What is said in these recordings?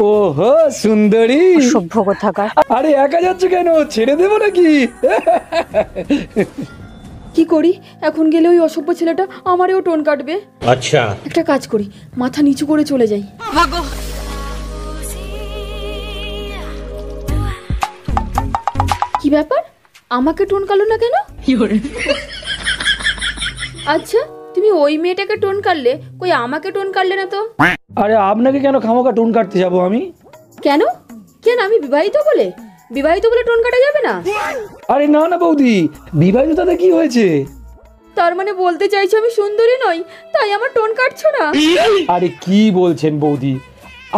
ওহো সুন্দরী, সভ্য কোথাকার। আরে একা যাচ্ছ কেন? ছেড়ে দেবো নাকি? কি করি এখন? গেলে ওই অসভ্য ছেলেটা আমারও টোন কাটবে। আচ্ছা, একটা কাজ করি, মাথা নিচু করে চলে যাই। ভাগো। কি ব্যাপার, আমাকে টোন কাটলো না কেন? আচ্ছা, তুমি ওই মেয়েটাকে টোন কাটলে, কই আমাকে টোন কাটলে না তো? আরে আপনাকে কেন খামোকা টোন কাটতে যাবো আমি? কেন কেন, আমি বিবাহিত বলে? বিবাহিত বলে টোন কাটা যাবে না? আরে না না বৌদি, বিবাহিত তাতে কি হয়েছে? তার মানে বলতে চাইছো আমি সুন্দরী নই, তাই আমার টোন কাটছো না? আরে কি বলছেন বৌদি,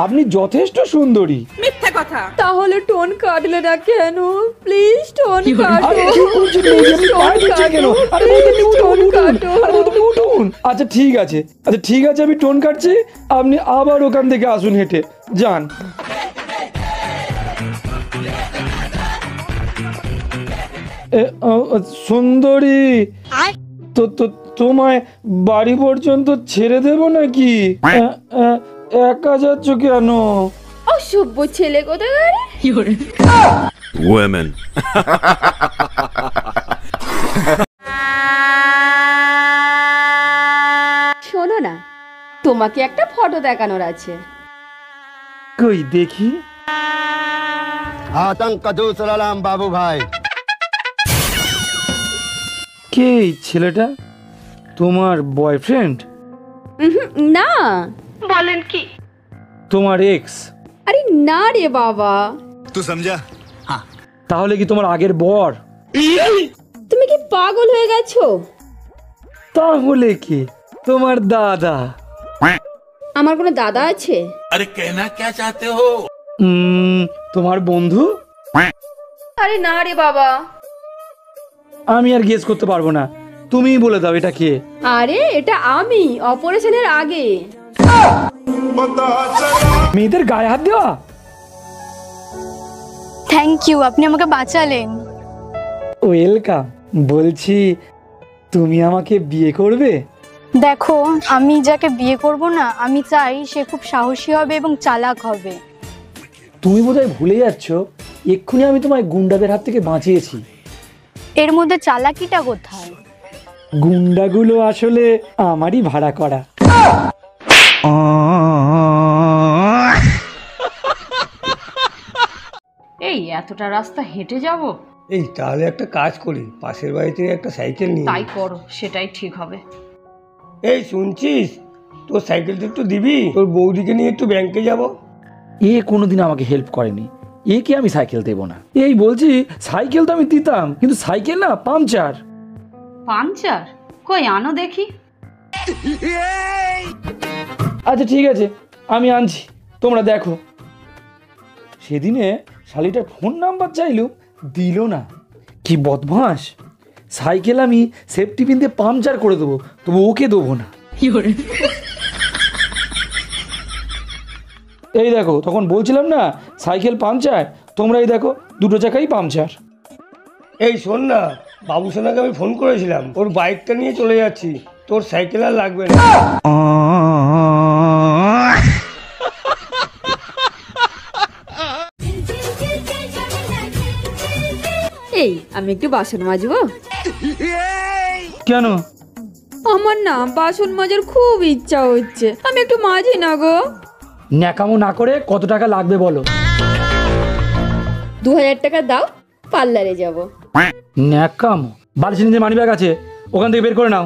আপনি যথেষ্ট সুন্দরী। মিথ্যা কথা। তাহলে টোন কাটলে না কেন? প্লিজ টোন কাটো। আরে কি বলছেন বৌদি, আপনি পায়ে দিচ্ছেন কেন? আরে বৌদি আপনি উঠুন, উঠুন। আরে বৌদি আপনি উঠুন। আচ্ছা ঠিক আছে, আমি টোন কাটছি, আপনি আবার ওখান থেকে আসুন হেঁটে যান। সুন্দরী, তো তোমায় বাড়ি পর্যন্ত ছেড়ে দেবো নাকি? একা যাচ্ছ কেন? অসভ্য ছেলে কোথাকার। Women. শোনো না, তোমাকে একটা ফটো দেখানোর আছে। কই দেখি। आतंक का दूसरा नाम बाबू भाई। কে এই ছেলেটা? তোমার বয়ফ্রেন্ড? না। বলেন কি? তোমার এক্স? আরে না রে বাবা। तू समझा? তাহলে কি তোমার আগের বর? তুমি কি পাগল হয়ে গেছো? তাহলে কি তোমার দাদা? আমার কোনো দাদা আছে? अरे कहना क्या चाहते हो? তোমার বন্ধু? আরে না রে বাবা। আমি আর গেস করতে পারবো না, তুমিই বলে দাও এটা কে। আরে এটা আমি অপারেশনের আগে। মেয়েদের গায়ে হাত দেওয়া? থ্যাংক ইউ, আপনি আমাকে বাঁচালেন। ওয়েলকাম। বলছি তুমি আমাকে বিয়ে করবে? দেখো, আমি যাকে বিয়ে করব না, আমি চাই সে খুব সাহসী হবে এবং চালাক হবে। তুমি বোধহয় ভুলে যাচ্ছ, এক্ষুনি আমি তোমায় গুন্ডাদের হাত থেকে বাঁচিয়েছি। এর মধ্যে চালাকিটা কোথায়? গুন্ডাগুলো আসলে আমারই ভাড়া করা। এই এতটা রাস্তা হেঁটে যাব? এই তাহলে একটা কাজ করি, পাশের বাড়ি থেকে একটা সাইকেল নিয়ে তাই করো, সেটাই ঠিক হবে। এই শুনছিস, তোর সাইকেলটা একটু দিবি? তোর বৌদিকে নিয়ে একটু ব্যাংকে যাব। এ কোনোদিন আমাকে হেল্প করেনি, একে আমি সাইকেল দেবো না। এই বলছি, সাইকেল তো আমি দিতাম, কিন্তু সাইকেল না পাংচার। পাংচার? কই আনো দেখি। আচ্ছা ঠিক আছে, আমি আনছি, তোমরা দেখো। সেদিনে শালিটার ফোন নাম্বার চাইলু, দিল না। কি বদমাস! সাইকেল আমি সেফটি পিন দিয়ে পাংচার করে দেবো, তবু ওকে দেবো না। এই দেখো, তখন বলছিলাম না সাইকেল পাংচার, তোমরা এই দেখো দুটো চাকাই পাংচার। এই শোন না, বাবু সোনাকে আমি ফোন করেছিলাম, ওর বাইকটা নিয়ে চলে যাচ্ছি, তোর সাইকেল আর লাগবে না। এই আমি একটু বাসন মাজবো। কেন? আমার না বাসন মাজার খুব ইচ্ছা হচ্ছে, আমি একটু মাজি না গো। ন্যাকামো না করে কত টাকা লাগবে বলো? 2000 টাকা দাও, পার্লারে যাব। ন্যাকামো? বালিশের নিচে মানি ব্যাগ আছে, ওখান থেকে বের করে নাও।